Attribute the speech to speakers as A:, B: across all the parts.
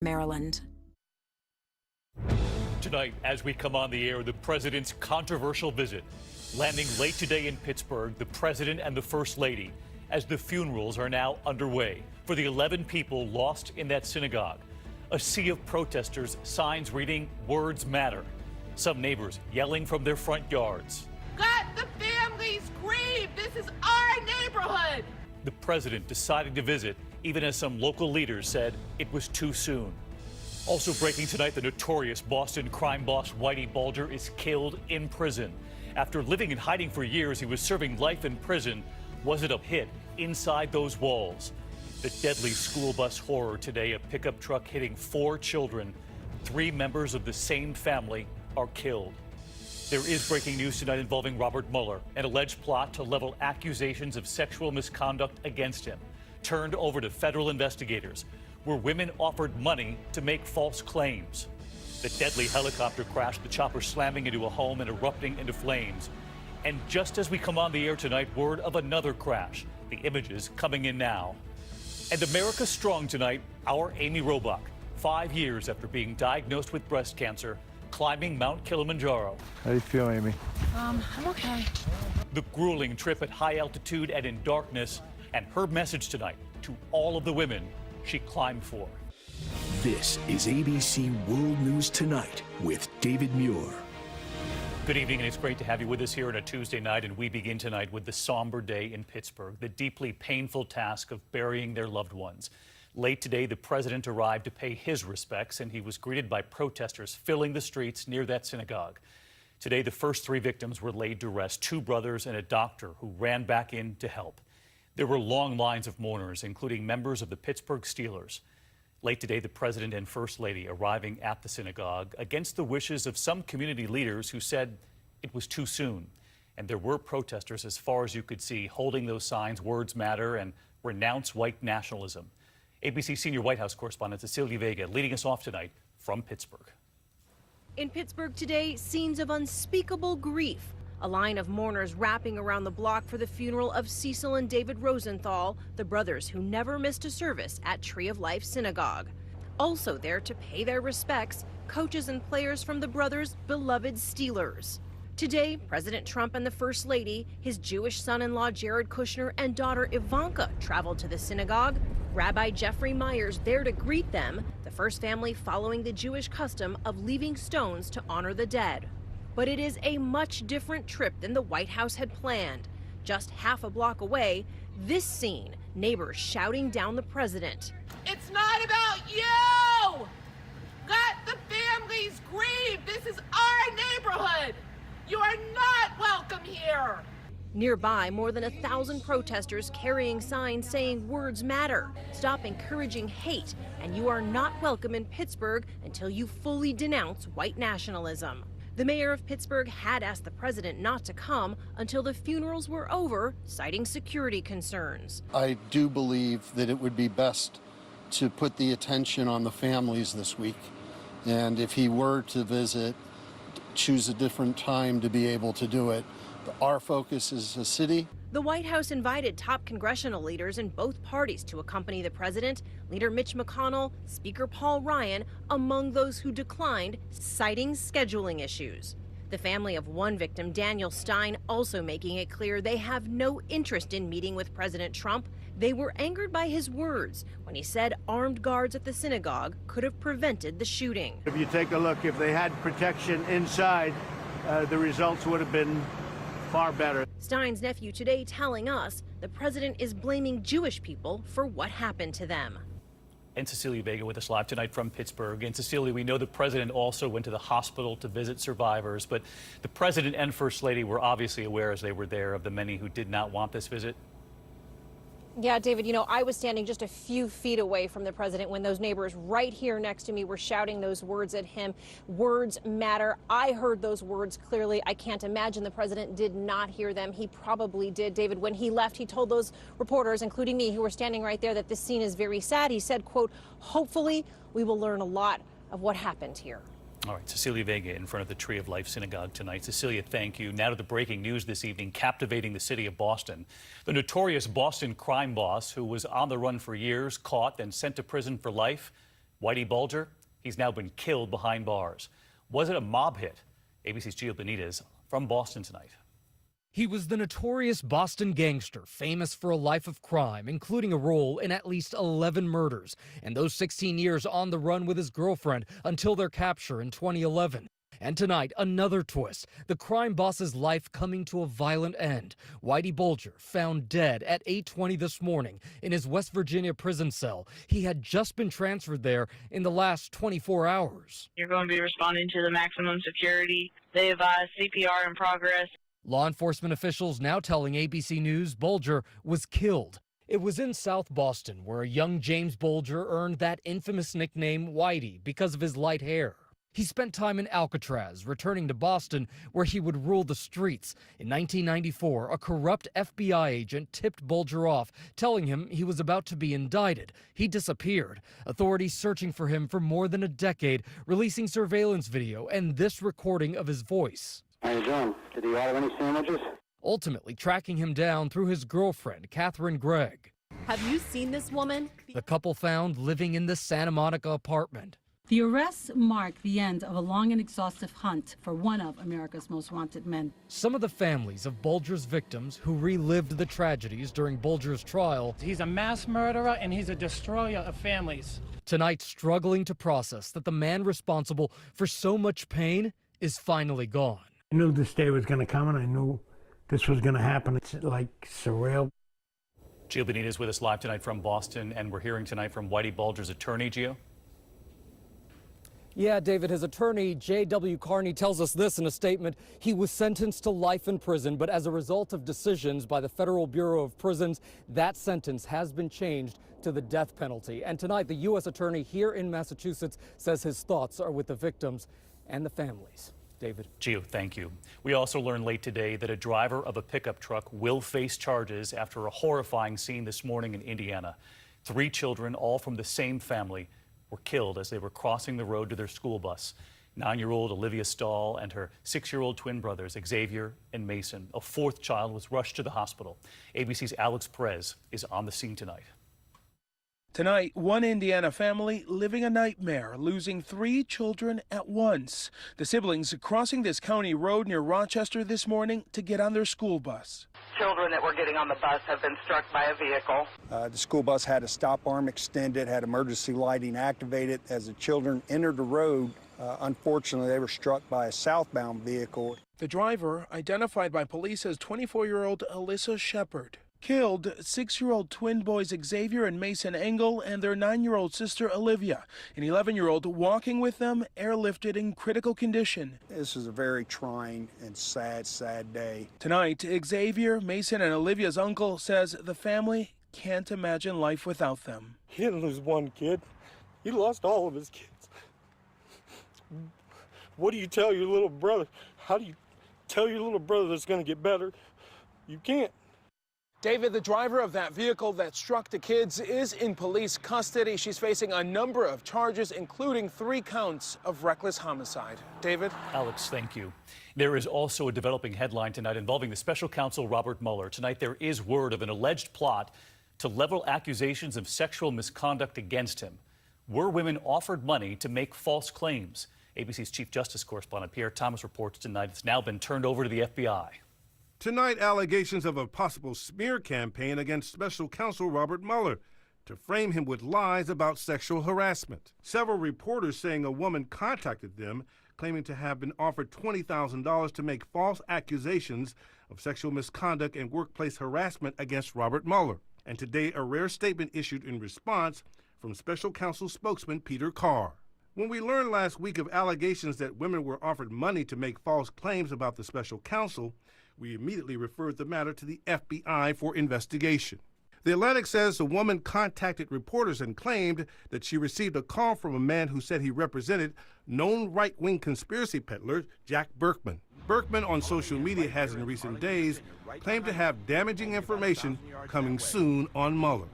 A: Maryland.
B: Tonight, as we come on the air, the president's controversial visit. Landing late today in Pittsburgh, the president and the first lady, as the funerals are now underway for the 11 people lost in that synagogue. A sea of protesters, signs reading, "Words matter." Some neighbors yelling from their front yards.
C: Let the families grieve. This is our neighborhood.
B: The president deciding to visit, even as some local leaders said it was too soon. Also breaking tonight, the notorious Boston crime boss Whitey Bulger is killed in prison. After living in hiding for years, he was serving life in prison. Was it a hit inside those walls? The deadly school bus horror today, a pickup truck hitting 4 children. 3 members of the same family are killed. There is breaking news tonight involving Robert Mueller, an alleged plot to level accusations of sexual misconduct against him, turned over to federal investigators, where women offered money to make false claims. The deadly helicopter crash, the chopper slamming into a home and erupting into flames. And just as we come on the air tonight, word of another crash. The images coming in now. And America Strong tonight, our Amy Robach, 5 years after being diagnosed with breast cancer, climbing Mount Kilimanjaro.
D: How do you feel, Amy?
A: I'm okay.
B: The grueling trip at high altitude and in darkness, and her message tonight to all of the women she climbed for.
E: This is ABC World News Tonight with David Muir.
B: Good evening, and it's great to have you with us here on a Tuesday night. And we begin tonight with the somber day in Pittsburgh, the deeply painful task of burying their loved ones. Late today, the president arrived to pay his respects, and he was greeted by protesters filling the streets near that synagogue. Today, the first 3 victims were laid to rest, 2 brothers and a doctor who ran back in to help. There were long lines of mourners, including members of the Pittsburgh Steelers. Late today, the president and first lady arriving at the synagogue against the wishes of some community leaders who said it was too soon. And there were protesters, as far as you could see, holding those signs, "Words Matter" and "Renounce White Nationalism." ABC senior White House correspondent Cecilia Vega leading us off tonight from Pittsburgh.
F: In Pittsburgh today, scenes of unspeakable grief. A line of mourners wrapping around the block for the funeral of Cecil and David Rosenthal, the brothers who never missed a service at Tree of Life Synagogue. Also there to pay their respects, coaches and players from the brothers' beloved Steelers. Today, President Trump and the First Lady, his Jewish son-in-law Jared Kushner and daughter Ivanka traveled to the synagogue. Rabbi Jeffrey Myers there to greet them, the first family following the Jewish custom of leaving stones to honor the dead. But it is a much different trip than the White House had planned. Just half a block away, this scene, neighbors shouting down the president.
C: It's not about you. Let the families grieve. This is our neighborhood. You are not welcome here.
F: Nearby, more than 1,000 protesters carrying signs saying "Words Matter," "Stop encouraging hate," and "You are not welcome in Pittsburgh until you fully denounce white nationalism." The mayor of Pittsburgh had asked the president not to come until the funerals were over, citing security concerns.
G: I do believe that it would be best to put the attention on the families this week. And if he were to visit, choose a different time to be able to do it. Our focus is the city.
F: The White House invited top congressional leaders in both parties to accompany the president. Leader Mitch McConnell, Speaker Paul Ryan, among those who declined, citing scheduling issues. The family of one victim, Daniel Stein, also making it clear they have no interest in meeting with President Trump. They were angered by his words when he said armed guards at the synagogue could have prevented the shooting.
H: If you take a look, if they had protection inside, the results would have been far better.
F: Stein's nephew today telling us the president is blaming Jewish people for what happened to them.
B: And Cecilia Vega with us live tonight from Pittsburgh. And Cecilia, we know the president also went to the hospital to visit survivors, but the president and first lady were obviously aware as they were there of the many who did not want this visit.
I: Yeah, David, you know, I was standing just a few feet away from the president when those neighbors right here next to me were shouting those words at him. Words matter. I heard those words clearly. I can't imagine the president did not hear them. He probably did. David, when he left, he told those reporters, including me, who were standing right there, that this scene is very sad. He said, quote, "Hopefully we will learn a lot of what happened here."
B: All right, Cecilia Vega in front of the Tree of Life Synagogue tonight. Cecilia, thank you. Now to the breaking news this evening, captivating the city of Boston. The notorious Boston crime boss, who was on the run for years, caught and sent to prison for life, Whitey Bulger, he's now been killed behind bars. Was it a mob hit? ABC's Gio Benitez from Boston tonight.
A: He was the notorious Boston gangster, famous for a life of crime, including a role in at least 11 murders, and those 16 years on the run with his girlfriend until their capture in 2011. And tonight, another twist, the crime boss's life coming to a violent end. Whitey Bulger found dead at 8:20 this morning in his West Virginia prison cell. He had just been transferred there in the last 24 hours.
D: You're going to be responding to the maximum security. They advise CPR in progress.
A: Law enforcement officials now telling ABC News Bulger was killed. It was in South Boston where a young James Bulger earned that infamous nickname Whitey because of his light hair. He spent time in Alcatraz, returning to Boston where he would rule the streets. In 1994, a corrupt FBI agent tipped Bulger off, telling him he was about to be indicted. He disappeared. Authorities searching for him for more than a decade, releasing surveillance video and this recording of his voice.
J: How you doing? Did he order any sandwiches?
A: Ultimately tracking him down through his girlfriend, Catherine Gregg.
F: Have you seen this woman?
A: The couple found living in the Santa Monica apartment.
K: The arrests mark the end of a long and exhaustive hunt for one of America's most wanted men.
A: Some of the families of Bulger's victims who relived the tragedies during Bulger's trial.
L: He's a mass murderer and he's a destroyer of families.
A: Tonight struggling to process that the man responsible for so much pain is finally gone.
M: I knew this day was going to come and I knew this was going to happen. It's like surreal.
B: Gio Benitez with us live tonight from Boston, and we're hearing tonight from Whitey Bulger's attorney, Gio.
A: Yeah, David, his attorney, J.W. Carney, tells us this in a statement. He was sentenced to life in prison, but as a result of decisions by the Federal Bureau of Prisons, that sentence has been changed to the death penalty. And tonight, the U.S. attorney here in Massachusetts says his thoughts are with the victims and the families. David.
B: Gio, thank you. We also learned late today that a driver of a pickup truck will face charges after a horrifying scene this morning in Indiana. 3 children, all from the same family, were killed as they were crossing the road to their school bus. 9-year-old Olivia Stahl and her 6-year-old twin brothers, Xavier and Mason. A 4th child was rushed to the hospital. ABC's Alex Perez is on the scene tonight.
N: Tonight, one Indiana family living a nightmare, losing 3 children at once. The siblings crossing this county road near Rochester this morning to get on their school bus.
D: Children that were getting on the bus have been struck by a vehicle.
J: The school bus had a stop arm extended, had emergency lighting activated. As the children entered the road, unfortunately, they were struck by a southbound vehicle.
N: The driver, identified by police as 24-year-old Alyssa Shepard. Killed 6-year-old twin boys Xavier and Mason Engel and their 9-year-old sister Olivia. An 11-year-old walking with them, airlifted in critical condition.
J: This is a very trying and sad day.
N: Tonight, Xavier, Mason, and Olivia's uncle says the family can't imagine life without them.
O: He didn't lose one kid. He lost all of his kids. What do you tell your little brother? How do you tell your little brother that it's going to get better? You can't.
N: David, the driver of that vehicle that struck the kids, is in police custody. She's facing a number of charges, including 3 counts of reckless homicide. David?
B: Alex, thank you. There is also a developing headline tonight involving the special counsel Robert Mueller. Tonight, there is word of an alleged plot to level accusations of sexual misconduct against him. Were women offered money to make false claims? ABC's Chief Justice correspondent Pierre Thomas reports tonight it's now been turned over to the FBI.
P: Tonight, allegations of a possible smear campaign against special counsel Robert Mueller to frame him with lies about sexual harassment. Several reporters saying a woman contacted them claiming to have been offered $20,000 to make false accusations of sexual misconduct and workplace harassment against Robert Mueller. And today, a rare statement issued in response from special counsel spokesman Peter Carr. When we learned last week of allegations that women were offered money to make false claims about the special counsel, we immediately referred the matter to the FBI for investigation. The Atlantic says the woman contacted reporters and claimed that she received a call from a man who said he represented known right-wing conspiracy peddler Jack Burkman. Burkman on social media has in recent days claimed to have damaging information coming soon on Mueller.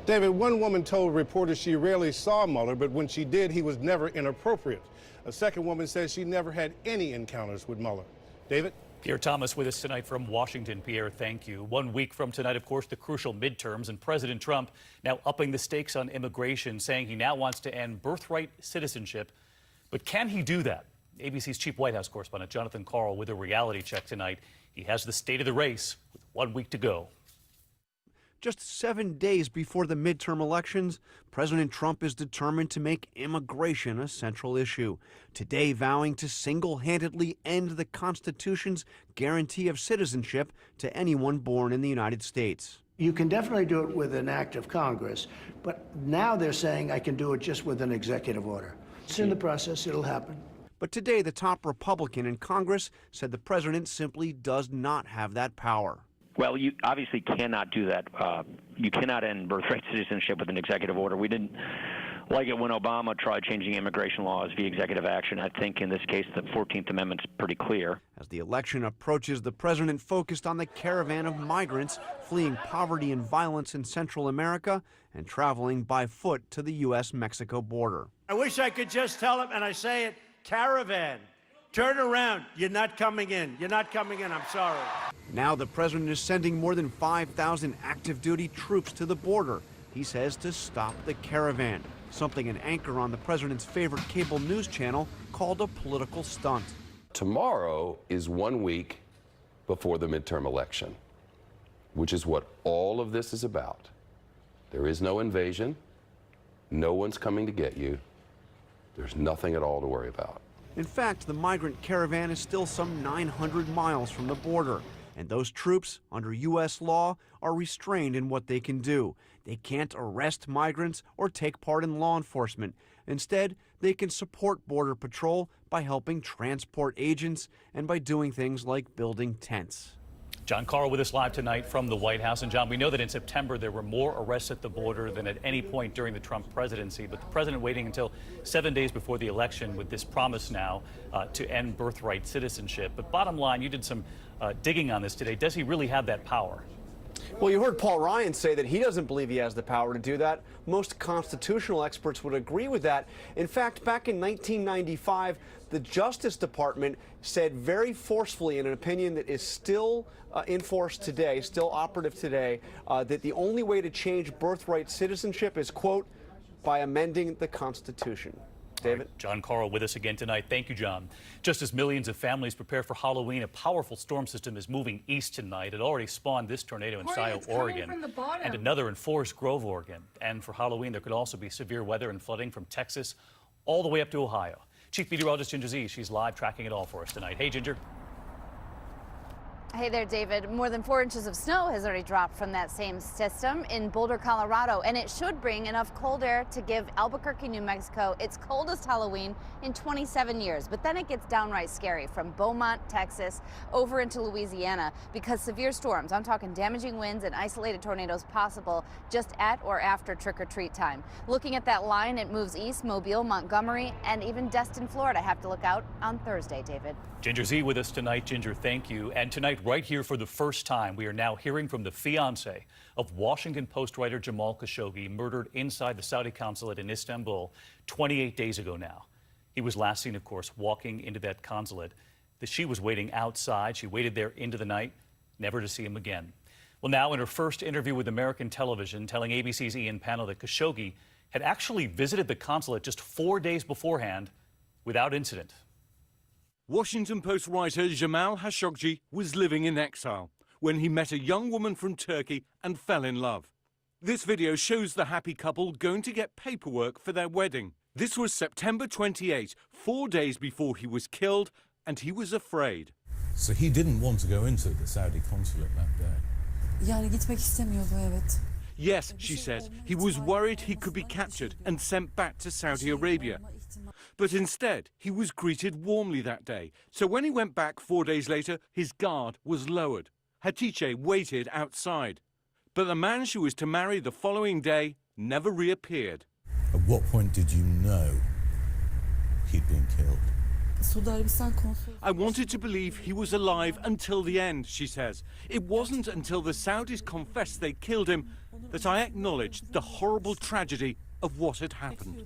P: David, one woman told reporters she rarely saw Mueller, but when she did, he was never inappropriate. A second woman says she never had any encounters with Mueller. David?
B: Pierre Thomas with us tonight from Washington. Pierre, thank you. 1 week from tonight, of course, the crucial midterms, and President Trump now upping the stakes on immigration, saying he now wants to end birthright citizenship. But can he do that? ABC's chief White House correspondent Jonathan Karl with a reality check tonight. He has the state of the race with 1 week to go.
Q: Just 7 days before the midterm elections, President Trump is determined to make immigration a central issue, today vowing to single-handedly end the Constitution's guarantee of citizenship to anyone born in the United States.
H: You can definitely do it with an act of Congress, but now they're saying I can do it just with an executive order. It's in the process, it'll happen.
Q: But today, the top Republican in Congress said the president simply does not have that power.
R: Well, you obviously cannot do that. You cannot end birthright citizenship with an executive order. We didn't like it when Obama tried changing immigration laws via executive action. I think in this case, the 14th Amendment's pretty clear.
Q: As the election approaches, the president focused on the caravan of migrants fleeing poverty and violence in Central America and traveling by foot to the U.S.-Mexico border.
H: I wish I could just tell them, and I say it, caravan. Turn around. You're not coming in. You're not coming in. I'm sorry.
Q: Now the president is sending more than 5,000 active duty troops to the border, he says, to stop the caravan, something an anchor on the president's favorite cable news channel called a political stunt.
S: Tomorrow is 1 week before the midterm election, which is what all of this is about. There is no invasion. No one's coming to get you. There's nothing at all to worry about.
Q: In fact, the migrant caravan is still some 900 miles from the border, and those troops, under U.S. law, are restrained in what they can do. They can't arrest migrants or take part in law enforcement. Instead, they can support Border Patrol by helping transport agents and by doing things like building tents.
B: John Karl with us live tonight from the White House. And John, we know that in September there were more arrests at the border than at any point during the Trump presidency, but the president waiting until 7 days before the election with this promise now to end birthright citizenship. But bottom line, you did some digging on this today. Does he really have that power?
Q: Well, you heard Paul Ryan say that he doesn't believe he has the power to do that. Most constitutional experts would agree with that. In fact, back in 1995, the Justice Department said very forcefully in an opinion that is still in force today, still operative today, that the only way to change birthright citizenship is, quote, by amending the Constitution. David?
B: Right, John Karl with us again tonight. Thank you, John. Just as millions of families prepare for Halloween, a powerful storm system is moving east tonight. It already spawned this tornado in Scioto, Oregon, and another in Forest Grove, Oregon. And for Halloween, there could also be severe weather and flooding from Texas all the way up to Ohio. Chief Meteorologist Ginger Zee, she's live tracking it all for us tonight. Hey, Ginger.
T: Hey there, David. More than 4 inches of snow has already dropped from that same system in Boulder, Colorado, and it should bring enough cold air to give Albuquerque, New Mexico, its coldest Halloween in 27 years. But then it gets downright scary from Beaumont, Texas, over into Louisiana, because severe storms, I'm talking damaging winds and isolated tornadoes possible just at or after trick-or-treat time. Looking at that line, it moves east, Mobile, Montgomery, and even Destin, Florida. Have to look out on Thursday, David.
B: Ginger Zee with us tonight. Ginger, thank you. And tonight, right here for the first time, we are now hearing from the fiancé of Washington Post writer Jamal Khashoggi, murdered inside the Saudi consulate in Istanbul 28 days ago now. He was last seen, of course, walking into that consulate. She was waiting outside. She waited there into the night, never to see him again. Well, now in her first interview with American television, telling ABC's Ian Pannell that Khashoggi had actually visited the consulate just 4 days beforehand without incident.
U: Washington Post writer Jamal Khashoggi was living in exile when he met a young woman from Turkey and fell in love. This video shows the happy couple going to get paperwork for their wedding. This was September 28, 4 days before he was killed, and he was afraid.
V: So he didn't want to go into the Saudi consulate that day.
W: Yani gitmek istemiyordu, evet.
U: Yes, she says, he was worried he could be captured and sent back to Saudi Arabia. But instead, he was greeted warmly that day. So when he went back 4 days later, his guard was lowered. Hatice waited outside. But the man she was to marry the following day never reappeared.
V: At what point did you know he'd been killed?
U: I wanted to believe he was alive until the end, she says. It wasn't until the Saudis confessed they killed him that I acknowledged the horrible tragedy of what had happened.